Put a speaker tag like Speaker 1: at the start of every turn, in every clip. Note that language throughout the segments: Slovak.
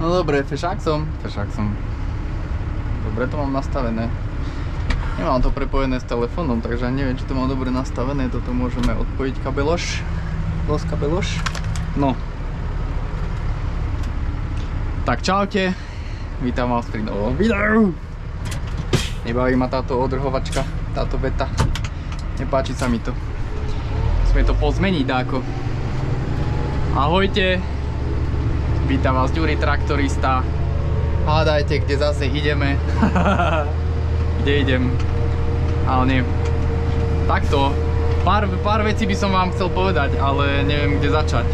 Speaker 1: No dobre, fešák som. Dobre to mám nastavené. Nemám to prepojené s telefónom, takže neviem, či to mám dobre nastavené. Toto môžeme odpojiť kabeloš. Kabeloš. No. Tak čaute. Vítam vás pri novom videu. Nebaví ma táto odrhovačka, táto beta. Nepáči sa mi to. Musíme to pozmeniť dáko. Ahojte. Vítam vás Ďuri traktorista. Hádajte, kde zase ideme. Kde idem? Ale nie. Takto. Pár vecí by som vám chcel povedať, ale neviem, kde začať.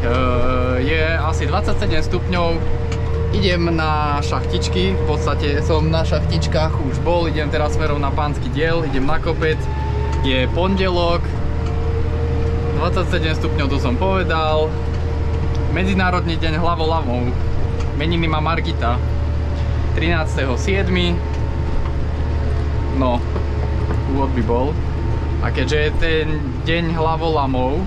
Speaker 1: Je asi 27 stupňov. Idem na šachtičky. V podstate som na šachtičkách už bol. Idem teraz smerom na Pánsky diel. Idem na kopec. Je pondelok. 27 stupňov, to som povedal. Medzinárodný deň hlavolamov. Meniny má Margita. 13.7. No, úvod by bol. A keďže je ten deň hlavolamov,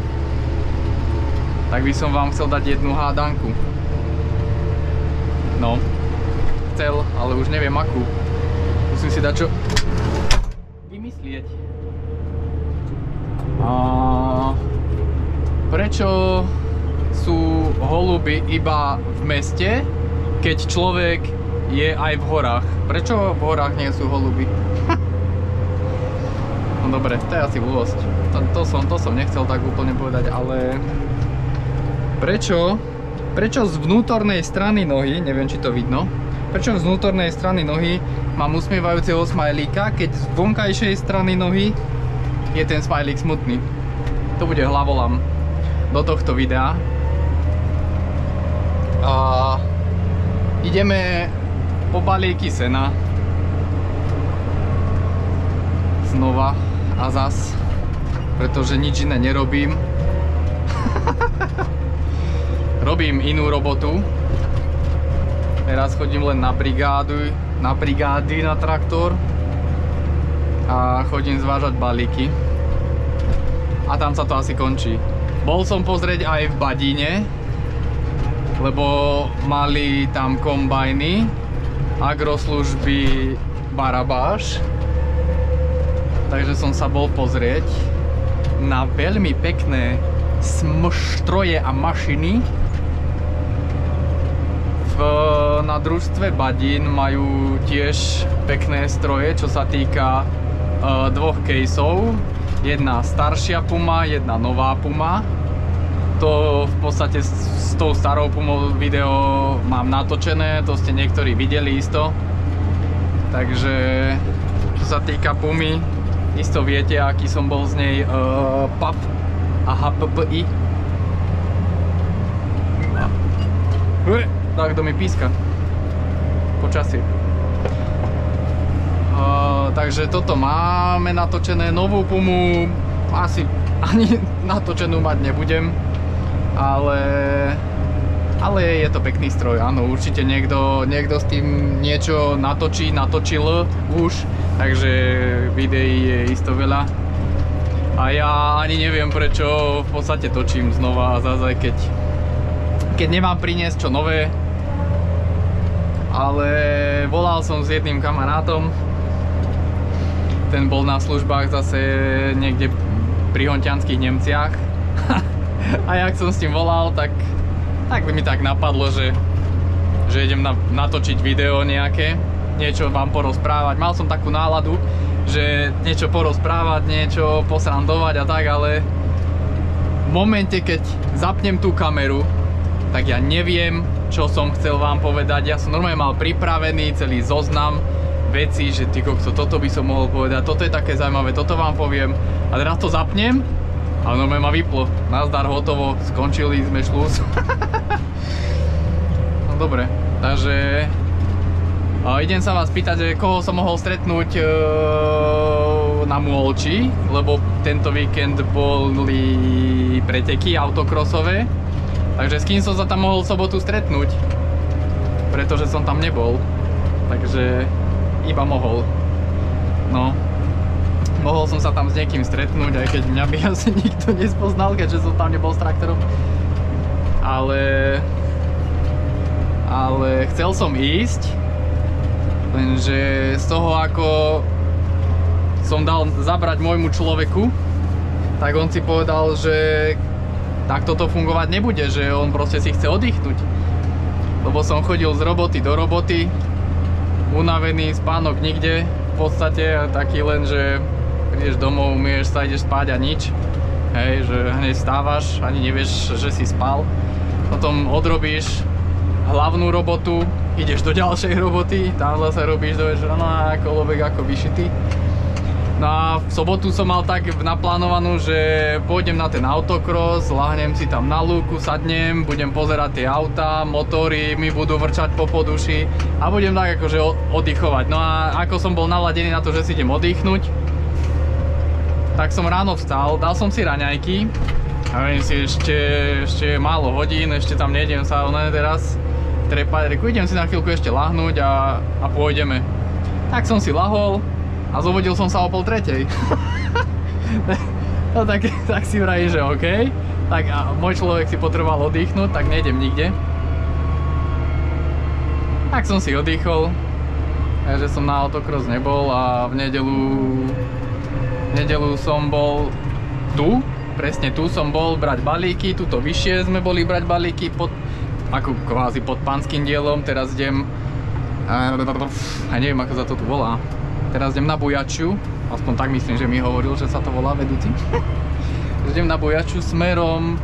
Speaker 1: tak by som vám chcel dať jednu hádanku. No, chcel, ale už neviem akú. Musím si dať čo vymyslieť. Prečo sú holuby iba v meste, keď človek je aj v horách? Prečo v horách nie sú holuby? No dobre, to je asi blbosť. To som nechcel tak úplne povedať, ale prečo z vnútornej strany nohy, neviem či to vidno, prečo z vnútornej strany nohy mám usmievajúceho smajlíka, keď z vonkajšej strany nohy je ten smajlík smutný? To bude hlavolam do tohto videa. A ideme po balíky sena znova a zas, pretože nič iné nerobím. Robím inú robotu. Teraz chodím len na brigády na traktor a chodím zvážať balíky a tam sa to asi končí. Bol som pozrieť aj v Badíne, lebo mali tam kombajny agroslužby Barabáš, takže som sa bol pozrieť na veľmi pekné stroje a mašiny. Na družstve Badín majú tiež pekné stroje, čo sa týka dvoch caseov. Jedna staršia Puma, jedna nová Puma. To v podstate s tou starou Pumou video mám natočené, to ste niektorí videli isto. Takže čo sa týka Pumy, isto viete, aký som bol z nej PAP a HPPI. Tak, kto mi píska počasie. Takže toto máme natočené. Novú Pumu asi ani natočenú mať nebudem, ale je to pekný stroj, áno, určite niekto s tým niečo natočil už, takže videí je isto veľa a ja ani neviem prečo v podstate točím znova a zase, keď nemám priniesť čo nové. Ale volal som s jedným kamarátom, ten bol na službách zase niekde pri Hontianských Nemciach a jak som s ním volal, tak by mi tak napadlo, že idem natočiť video nejaké, niečo vám porozprávať. Mal som takú náladu, že niečo porozprávať, niečo posrandovať a tak, ale v momente, keď zapnem tú kameru, tak ja neviem, čo som chcel vám povedať. Ja som normálne mal pripravený celý zoznam vecí, že ty kokso, toto by som mohol povedať, toto je také zaujímavé, toto vám poviem. A teraz to zapnem a normálne ma vyplo. Nazdar, hotovo, skončili sme šluz. No dobre, takže idem sa vás pýtať, že koho som mohol stretnúť na Môlči, lebo tento víkend boli preteky autokrosové. Takže s kým som sa tam mohol v sobotu stretnúť? Pretože som tam nebol. Takže iba mohol. No. Mohol som sa tam s niekým stretnúť, aj keď mňa by asi nikto nespoznal, keďže som tam nebol s traktorom. Ale ale chcel som ísť, lenže z toho, ako som dal zabrať môjmu človeku, tak on si povedal, že takto to fungovať nebude, že on proste si chce oddychnúť. Lebo som chodil z roboty do roboty, unavený, spánok nikde, v podstate taký len, že prídeš domov, umieš sa, ideš spať a nič. Hej, že hneď stávaš, ani nevieš, že si spal. Potom odrobíš hlavnú robotu, ideš do ďalšej roboty, tam zase robíš do večera, no a kolovek ako vyšitý. No a v sobotu som mal tak naplánovanú, že pôjdem na ten autocross, lahnem si tam na lúku, sadnem, budem pozerať tie autá, motory mi budú vrčať po poduši a budem tak akože oddychovať. No a ako som bol naladený na to, že si idem oddychnúť, tak som ráno vstal, dal som si raňajky a viem si, ešte je málo hodín, ešte tam nejdem sa teraz trepať, reku, idem si na chvíľku ešte lahnúť a pôjdeme. Tak som si lahol a zobudil som sa o 2:30. No tak si vraví, že OK. Tak a môj človek si potreboval oddychnúť, tak nejdem nikde. Tak som si oddychol, takže som na autocross nebol a v nedeľu som bol tu, presne tu som bol brať balíky, tuto vyššie sme boli brať balíky ako kvázi pod Panským dielom, teraz idem, a neviem ako sa to tu volá, teraz idem na Bujačiu, aspoň tak myslím, že mi hovoril, že sa to volá vedúci. Idem na Bujačiu smerom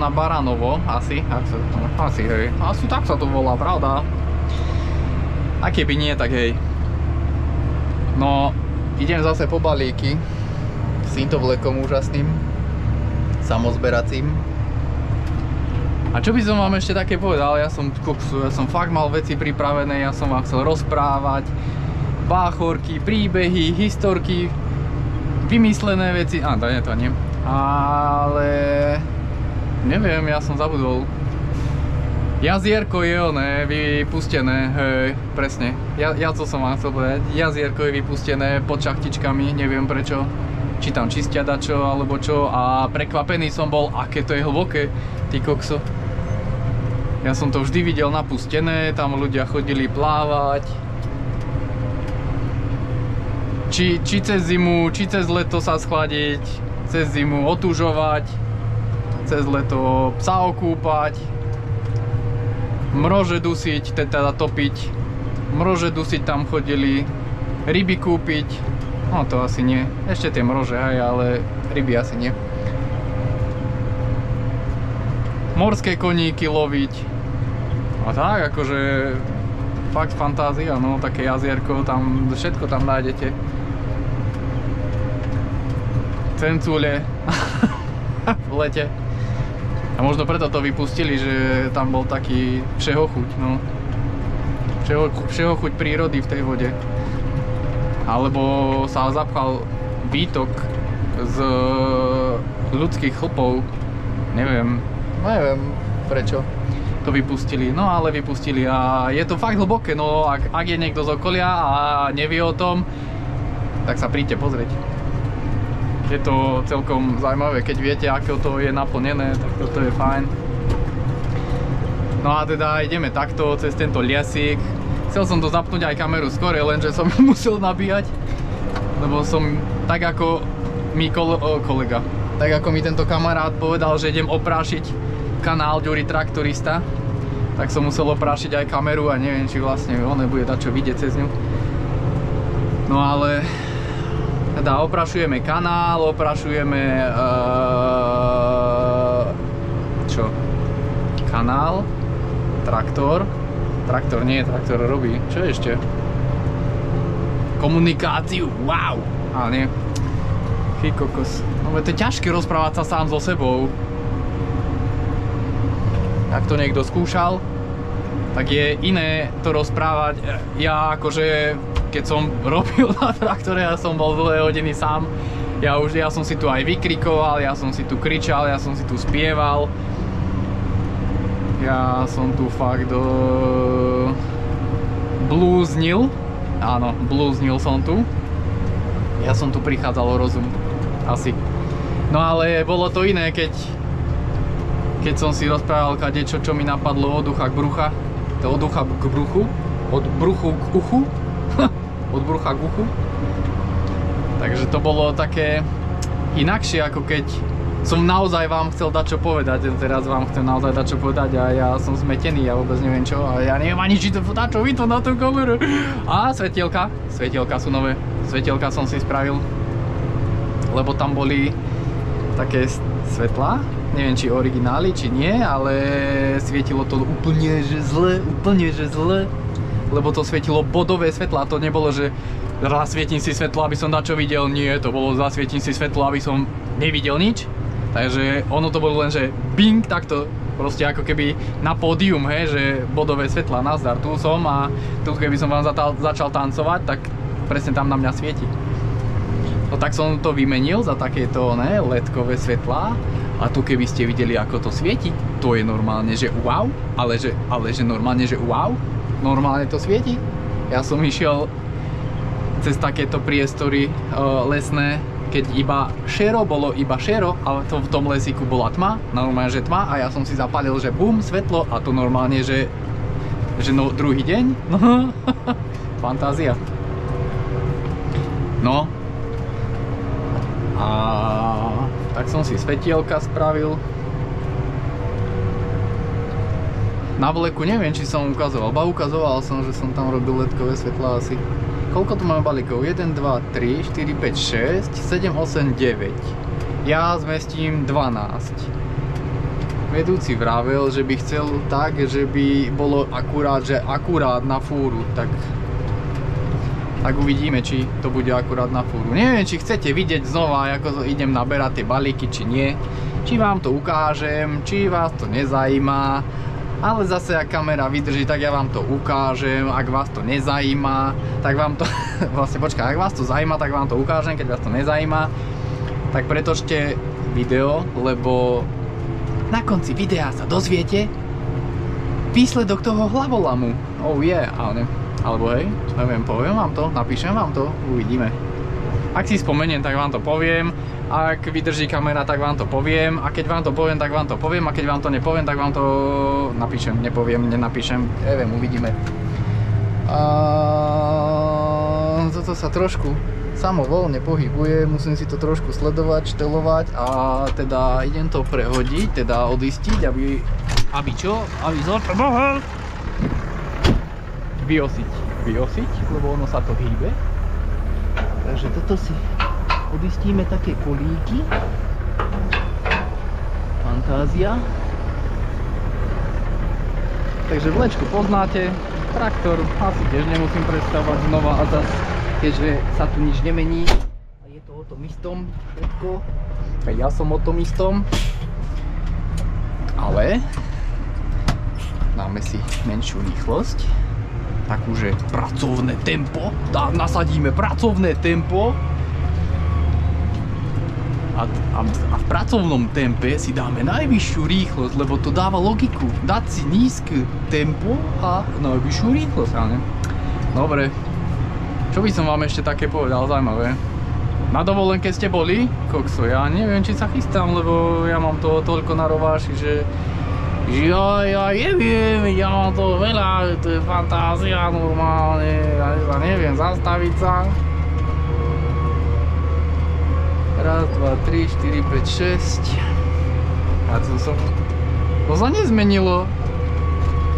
Speaker 1: na Baranovo, asi hej, asi tak sa to volá, pravda? A keby nie, tak hej. No, idem zase po balíky s týmto vlekom úžasným, samozberacím. A čo by som vám ešte také povedal, ja som fakt mal veci pripravené, ja som vám chcel rozprávať báchorky, príbehy, historky, vymyslené veci, to nie, ale neviem, ja som zabudol. Jazierko je vypustené, hej, presne, ja to som vám chcel povedať, jazierko je vypustené pod šachtičkami, neviem prečo, či tam čistia dačo alebo čo a prekvapený som bol, aké to je hlboké, ty kokso. Ja som to vždy videl napustené, tam ľudia chodili plávať. Či cez zimu, či cez leto sa schladiť, cez zimu otužovať, cez leto psa okúpať, mrože dusiť, teda topiť, mrože dusiť tam chodili, ryby kúpiť, no to asi nie, ešte tie mrože, hej, ale ryby asi nie. Morské koníky loviť a tak, akože fakt fantázia, no také jazierko, tam všetko tam nájdete. Cencúle v lete. A možno preto to vypustili, že tam bol taký všehochuť, no. Všehochuť prírody v tej vode. Alebo sa zapchal výtok z ľudských chlpov. Neviem prečo to vypustili, no ale vypustili a je to fakt hlboké, no ak je niekto z okolia a nevie o tom, tak sa príďte pozrieť. Je to celkom zaujímavé, keď viete, ako to je naplnené, tak toto je fajn. No a teda ideme takto cez tento liesík. Chcel som to zapnúť aj kameru skore, lenže som ju musel nabíjať, lebo som tak ako mi kolega, tak ako mi tento kamarát povedal, že idem oprášiť kanál Ďuri Traktorista, tak som musel oprášiť aj kameru a neviem, či vlastne ono bude dačo vidieť cez ňu. No ale teda oprašujeme kanál, oprašujeme čo? Kanál, traktor nie, traktor robí, čo ešte? Komunikáciu, wow! Ale nie. Chy kokos. No to je ťažké rozprávať sa sám so sebou. Ak to niekto skúšal, tak je iné to rozprávať. Ja akože, keď som robil na traktore, ja som bol dlhé hodiny sám. Ja som si tu aj vykrikoval, ja som si tu kričal, ja som si tu spieval. Ja som tu fakt blúznil. Áno, blúznil som tu. Ja som tu prichádzal o rozum. Asi. No ale bolo to iné, keď keď som si rozprával kadečo, čo mi napadlo od ucha k brucha, to od ucha k bruchu, od bruchu k uchu, od brucha k uchu. Takže to bolo také inakšie, ako keď som naozaj vám chcel dať čo povedať. Teraz vám chcem naozaj dať čo povedať a ja som zmetený, ja vôbec neviem čo. A ja neviem ani či to dá čo to na tú kameru. A svetielka sú nové. Svetielka som si spravil, lebo tam boli také svetlá. Neviem či originály, či nie, ale svietilo to úplne že zle. Lebo to svietilo bodové svetlá, to nebolo, že zasvietím si svetlo, aby som dačo videl. Nie, to bolo zasvietím si svetlo, aby som nevidel nič. Takže ono to bolo len, že bing, takto proste ako keby na pódium, hej, že bodové svetlá, nazdar, tu som a tu keby som vám začal tancovať, tak presne tam na mňa svieti. No tak som to vymenil za takéto ledkové svetlá a tu keby ste videli, ako to svieti, to je normálne, že wow, ale že normálne, že wow, normálne to svieti. Ja som išiel cez takéto priestory lesné, keď iba šero, bolo iba šero a to v tom lesíku bola tma, normálne, že tma a ja som si zapálil, že bum, svetlo a to normálne, že no, druhý deň, no, fantázia. No, a tak som si svetielka spravil. Na vleku neviem, či som ukazoval, ukazoval som, že som tam robil ledkové svetlá asi. Koľko tu máme balíkov? 1, 2, 3, 4, 5, 6, 7, 8, 9. Ja zmestím 12. Vedúci vravel, že by chcel tak, že by bolo akurát na fúru, tak uvidíme, či to bude akurát na fúru. Neviem, či chcete vidieť znova, ako idem naberať tie balíky, či nie. Či vám to ukážem, či vás to nezajíma. Ale zase, ak kamera vydrží, tak ja vám to ukážem. Ak vás to nezajíma, tak vám to... Vlastne počkaj, ak vás to zajíma, tak vám to ukážem. Keď vás to nezajíma, tak pretočte video, lebo na konci videa sa dozviete výsledok toho hlavolamu. Oh yeah, ale alebo hej, neviem, poviem vám to, napíšem vám to, uvidíme. Ak si spomeniem, tak vám to poviem. Ak vydrží kamera, tak vám to poviem. A keď vám to poviem, tak vám to poviem. A keď vám to nepoviem, tak vám to napíšem. Nepoviem, nenapíšem. Neviem, uvidíme. Toto sa trošku samovolne pohybuje. Musím si to trošku sledovať, štelovať. A teda idem to prehodiť, teda odistiť, aby čo? Aby zor pomohol. Vyosiť, lebo ono sa to hýbe. Takže toto si odistíme také kolíky. Fantázia. Takže vlečku poznáte. Traktor asi tiež nemusím predstavovať znova a zas, keďže sa tu nič nemení. A je to o tom istom všetko. A ja som o tom istom. Ale dáme si menšiu rýchlosť. Takúže pracovné tempo. Nasadíme pracovné tempo. A v pracovnom tempe si dáme najvyššiu rýchlosť, lebo to dáva logiku. Dať si nízke tempo a najvyššiu rýchlosť, ale dobre. Čo by som vám ešte také povedal zaujímavé? Na dovolenke ste boli? Kokso, ja neviem, či sa chystám, lebo ja mám to toľko na rováši, že ja neviem, ja mám to veľa, to je fantázia normálne, ja neviem zastaviť sa. Raz, 2, 3, 4, 5, 6. A to sa nezmenilo.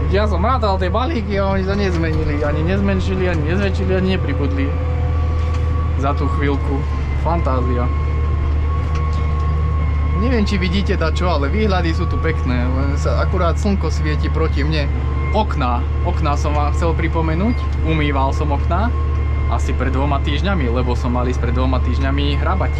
Speaker 1: Ja som rátal tie balíky a oni sa nezmenili, ani nezmenšili, ani nezväčšili, ani nepribudli. Za tú chvíľku. Fantázia. Neviem, či vidíte dačo, ale výhľady sú tu pekné, len sa akurát slnko svieti proti mne. Okná som vám chcel pripomenúť, umýval som okná asi pred 2 týždňami, lebo som mal ísť pred 2 týždňami hrabať.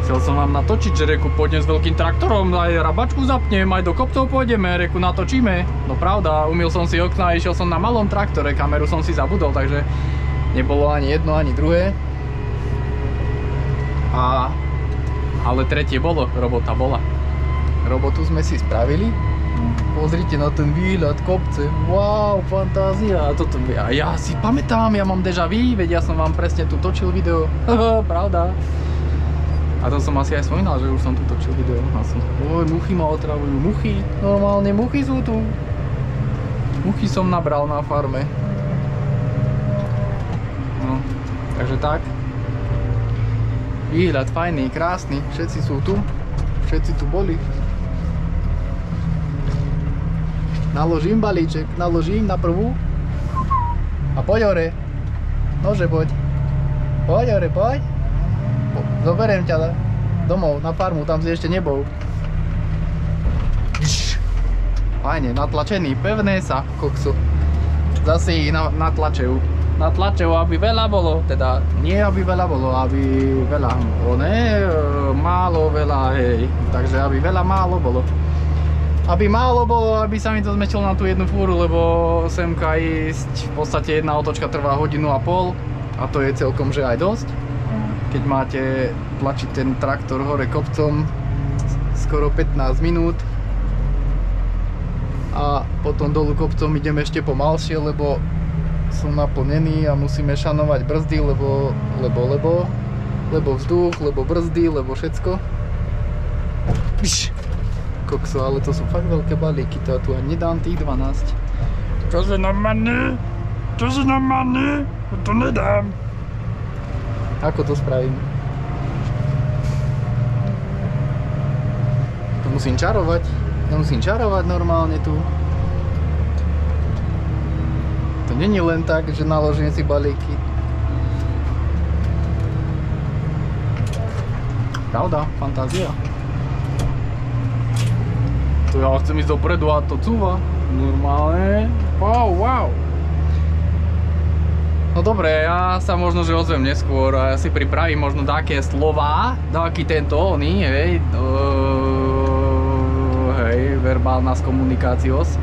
Speaker 1: Chcel som vám natočiť, že reku pôjdem s veľkým traktorom, aj hrabačku zapnem, aj do kopcov pôjdeme, reku natočíme. No pravda, umyl som si okná a išiel som na malom traktore, kameru som si zabudol, takže nebolo ani jedno, ani druhé. Ale tretie bolo, robota bola. Robotu sme si spravili. Pozrite na ten výhľad, kopce. Wow, fantázia. A ja si pamätám, ja mám déjà vu, veď ja som vám presne tu točil video. Pravda. A to som asi aj spomínal, že už som tu točil video. A som, muchy ma otravujú. Muchy, normálne muchy sú tu. Muchy som nabral na farme. No, takže tak. Výhľad fajný, krásny. Všetci sú tu. Všetci tu boli. Naložím balíček, naložím na prvú. A poď hore. Nože poď. Poď hore, poď. Zoberiem ťa domov, na farmu, tam si ešte nebol. Fajne, natlačený, pevné sa, kokso. Zase ich natlačujú. Natlačujú, aby veľa bolo, teda nie aby veľa bolo, aby veľa, málo veľa, hej. Takže aby veľa málo bolo. Aby málo bolo, aby sa mi to zmestilo na tú jednu fúru, lebo semka ísť, v podstate jedna otočka trvá 1,5 hodiny a to je celkom že aj dosť. Keď máte tlačiť ten traktor hore kopcom skoro 15 minút a potom dolu kopcom idem ešte pomalšie, lebo som naplnený a musíme šanovať brzdy, lebo vzduch, lebo brzdy, lebo všetko. Kokso, ale to sú fakt veľké balíky, to ja tu ani nedám tých 12. Čože na mani? To nedám. Ako to spravím? To musím čarovať. Ja musím čarovať normálne tu. To není len tak, že naložím si balíky. Pravda, fantázia. To ja chcem ísť dopredu a to cúva. Normálne. Wow. No dobre, ja sa možno že ozvem neskôr a ja si pripravím možno také slova, taký tento oný, hej, verbálna komunikácios.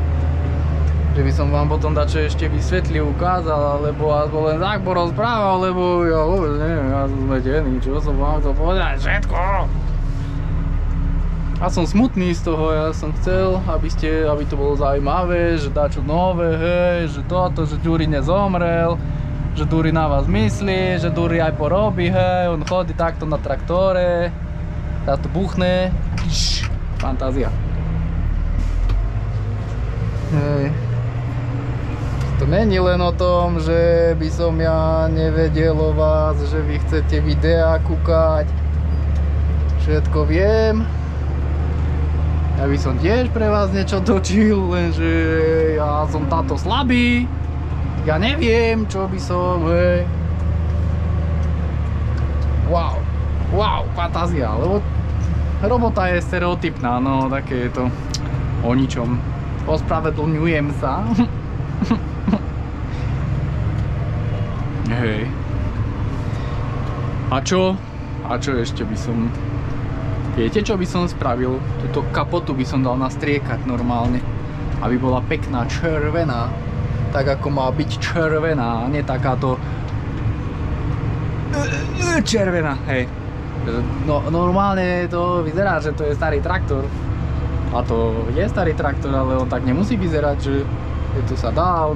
Speaker 1: Že by som vám potom dačo ešte vysvetlil, ukázal, alebo len tak porozprával, lebo ja vôbec neviem, ja som zmetený, čo som vám chcel povedať, všetko. Ja som smutný z toho, ja som chcel, aby to bolo zaujímavé, že dačo nové, hej, že toto, že Ďuri nezomrel. Že Duri na vás myslí, že Duri aj porobí, hej, on chodí takto na traktore, teraz to buchne, fantázia. Hej. To není len o tom, že by som ja nevedel o vás, že vy chcete videá kúkať, všetko viem. Ja by som tiež pre vás niečo točil, lenže ja som táto slabý. Ja neviem, čo by som, hej. Wow, fantázia, lebo robota je stereotypná, no také je to o ničom. Ospravedlňujem sa. Hej. A čo ešte by som... Viete, čo by som spravil? Túto kapotu by som dal nastriekať normálne, aby bola pekná, červená. Tak ako má byť červená, nie takáto červená, hej. No normálne to vyzerá, že to je starý traktor. A to je starý traktor, ale on tak nemusí vyzerať, že to sa dá,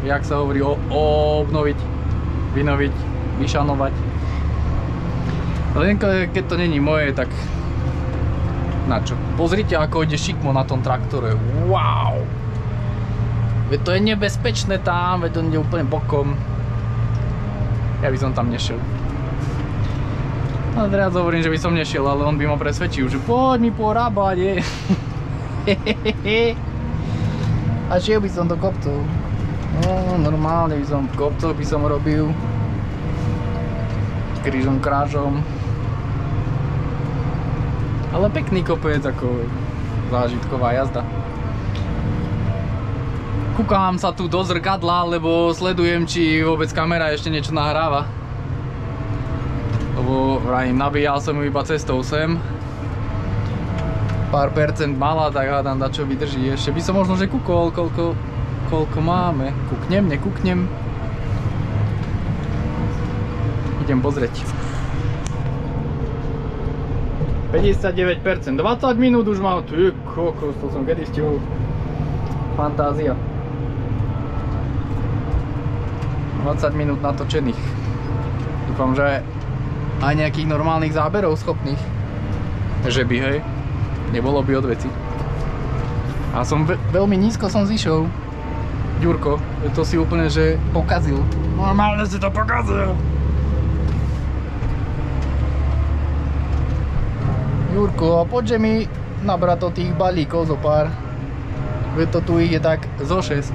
Speaker 1: jak sa hovorí, obnoviť, vynoviť, vyšanovať. Len keď to není moje, tak na čo? Pozrite, ako ide šikmo na tom traktore, wow! Veď to je nebezpečné tam, veď to ide úplne bokom. Ja by som tam nešiel. A teraz hovorím, že by som nešiel, ale on by ma presvedčil, že poď mi porábať, A šiel by som do kopcov. No, normálne by som v kopcoch by som robil. Krížom krážom. Ale pekný kopec, ako zážitková jazda. Kúkam sa tu do zrkadla, lebo sledujem, či vôbec kamera ešte niečo nahráva. Lebo vrajím, nabíjal som ju iba cestou sem. Pár percent mala, tak hádam, dačo vydrží. Ešte by som možno že kúkol, koľko máme. Kúknem, nekúknem. Idem pozrieť. 59%, 20 minút už mám. Ty kokos, to som kedy stihol. Fantázia. 20 minút natočených. Dúfam, že aj nejakých normálnych záberov schopných. Že by, hej. Nebolo by od veci. A som veľmi nízko som zišiel. Ďurko, to si úplne, že pokazil. Normálne si to pokazil. Ďurko, a poďže mi nabrať to tých balíkov zo pár. Veď to tu ide tak zo 6.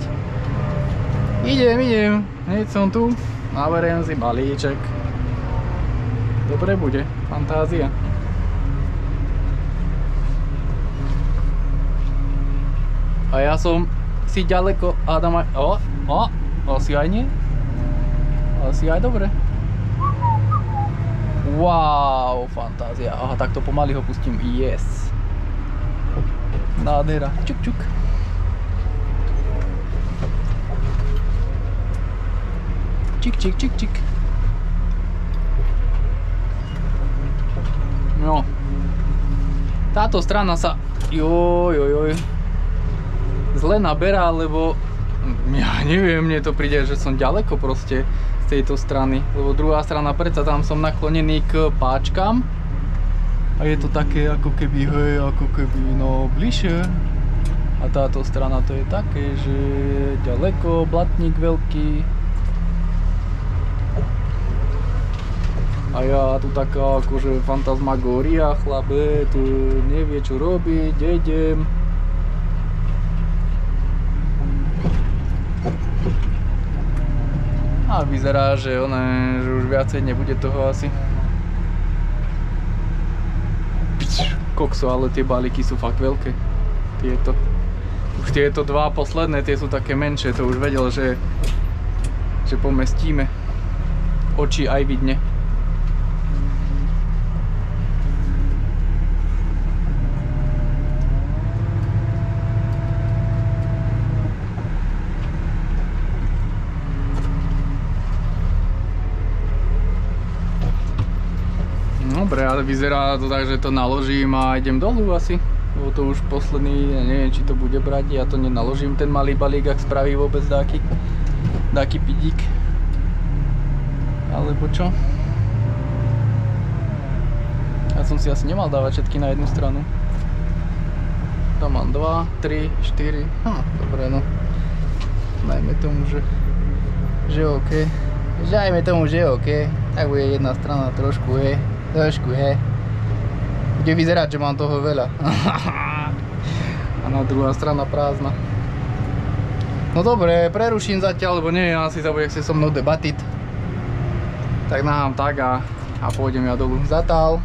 Speaker 1: Idem. Hneď som tu. Naberiem si balíček. Dobre bude. Fantázia. A ja som si ďaleko, Adam aj... asi aj nie? Asi aj dobre. Wow, fantázia. Aha, takto pomaly ho pustím. Yes. Nádhera. Čuk. Čik. No. Táto strana sa... Joj. Zle naberá, lebo ja neviem, mne to príde, že som ďaleko proste z tejto strany, lebo druhá strana, predsa tam som naklonený k páčkam a je to také ako keby, no bližšie, a táto strana to je také, že ďaleko, blatník veľký a ja tu taká akože fantasmagória, chlape, tu nevie čo robiť, idem. A vyzerá, že že už viacej nebude toho asi. Kokso, ale tie balíky sú fakt veľké. Už tieto dva posledné, tie sú také menšie, to už vedel, že pomestíme. Oči aj vidne. Dobre, ale vyzerá to tak, že to naložím a idem dolu asi. Lebo to už posledný, neviem, či to bude brať, ja to nenaložím, ten malý balík, ak spraví vôbec dáky pidík. Alebo čo? Ja som si asi nemal dávať všetky na jednu stranu. Tam mám 2, 3, 4, dobre no. Dajme tomu, že OK. Dajme tomu, že OK. Tak bude jedna strana trošku, bude vyzerať, že mám toho veľa. A na druhá strana prázdna. No dobre, preruším zatiaľ, lebo nie, asi sa bude chcieť so mnou debatiť. Tak nahám tak a pôjdem ja dolu. Zatál.